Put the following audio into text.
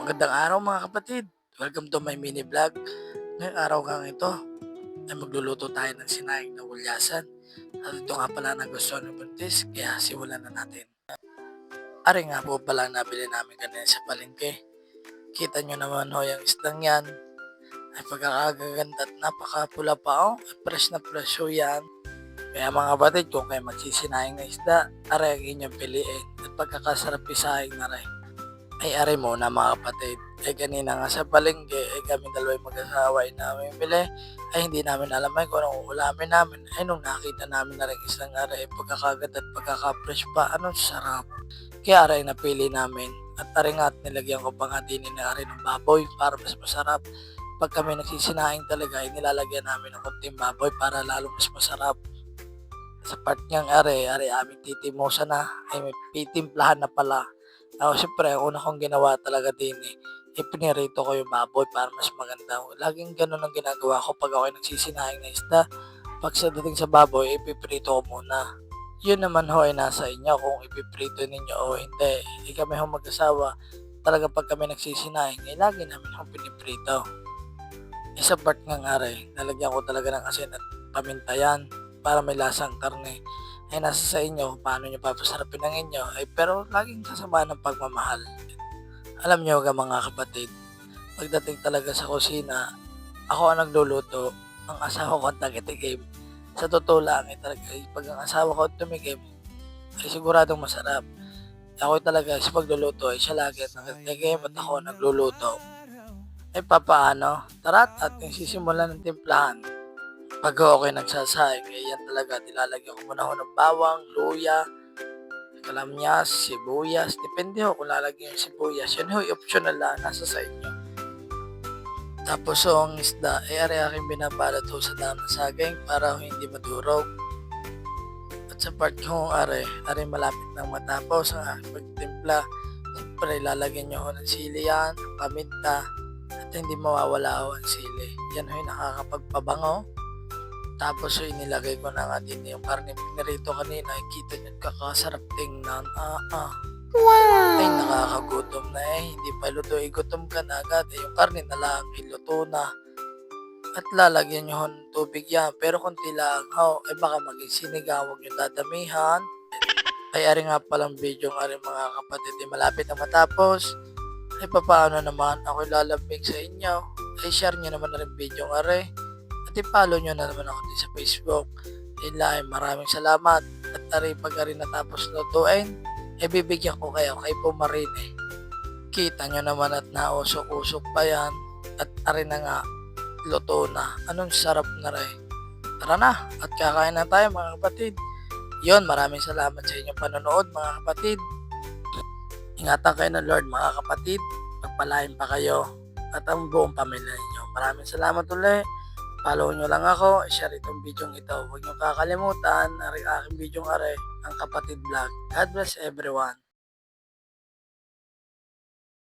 Magandang araw mga kapatid. Welcome to my mini vlog. Ngayong araw nga ito ay magluluto tayo ng sinaing na gulyasan. At ito nga pala na gusto ng buntis, kaya simulan na natin. Ari nga po pala nabili namin kanina sa palengke. Kita nyo naman ho yung isdang yan. Ay pagkakagaganda at napakapula pa oh. Fresh na fresh ho yan. Kaya mga kapatid, kung kayo magsisinaing na isda, ari ang inyong piliin. At pagkakasarap isaing na rin. Ay ari muna mga kapatid. Ay kanina nga sa palengke, ay kami dalawang mag-asawa ay namin bili. Ay hindi namin alam ay kung anong ulamin namin. Ay nung nakita namin na rin isang ari, pagkakagat at pagkaka-fresh pa, anong sarap. Kaya ari napili namin. At ari nga at nilagyan ko pa nga din na ari ng baboy para mas masarap. Pag kami nagsisinaing talaga, ay nilalagyan namin ng konting baboy para lalo mas masarap. Sa part niyang ari aming titimosa na, ay may pitimplahan na pala. Ako siyempre, ang una kong ginawa talaga din ipinirito ko yung baboy para mas maganda. Laging ganun ang ginagawa ko pag ako'y nagsisinaing na isda. Pag sa dating sa baboy, ipiprito ko muna. Yun naman ho ay nasa inyo kung ipiprito ninyo o hindi. Hindi kami ho mag-asawa. Talaga pag kami nagsisinaing, ay lagi namin ho piniprito. Isa part ng ari, nalagyan ko talaga ng asin at paminta yan para may lasang karne. Ay nasa sa inyo kung paano nyo papasarapin ang inyo, ay pero laging kasama ng pagmamahal. Alam nyo mga kapatid, pagdating talaga sa kusina, ako ang nagluluto, ang asawa ko ang taga-tikim. Sa totoo lang, talaga, pag ang asawa ko tumikim, ay siguradong masarap. Ako talaga sa pagluluto, ay siya lagi ang taga-tikim at ako ang nagluluto. Ay papaano, tara't at yung sisimulan ng timplahan. Pag okay nagsasaing, yan talaga, nilalagyan ko muna ho ng bawang, luya, kalamyas, sibuyas. Depende ho kung lalagyan yung sibuyas. Yan ho, optional lang, nasa sa inyo. Tapos ho, ang isda, ari aking binabalot ho sa dahon ng saging para ho hindi madurog. At sa part ho, ari malapit nang matapos ang aking pagtimpla. Siyempre, lalagyan nyo ho ng sili yan, paminta, at hindi mawawala ho ang sili. Yan ho yung nakakapagpabango. Tapos inilagay ko na nga din yung karne pinarito kanina. Kita nyo kakasarap tingnan. Wow! Ay nakakagutom na hindi pa luto. Gutom ka na agad. Yung karne na lang iluto na. At lalagyan nyo ng tubig yan. Pero konti lang. Ay baka maging sinigang. Huwag nyo dadamihan. Ay ari nga palang video ng ari mga kapatid. Malapit na matapos. Ay papaano naman ako lalambing sa inyo. Ay share nyo naman na rin video ng ari. At i-follow nyo na naman ako din sa Facebook. Ay maraming salamat. At ari pag ari natapos lutuin, bibigyan ko kayo kay Pumarine. Kita nyo naman at nausok-usok pa yan. At ari na nga, luto na. Anong sarap na rin. Tara na, at kakain na tayo mga kapatid. Yon, maraming salamat sa inyong panonood mga kapatid. Ingatan kayo ng Lord mga kapatid. Pagpalain pa kayo at ang buong pamilya ninyo. Maraming salamat ulit. Follow nyo lang ako, share itong video ito. Huwag nyo kakalimutan, aking video ang Kapatid Vlog. God bless everyone.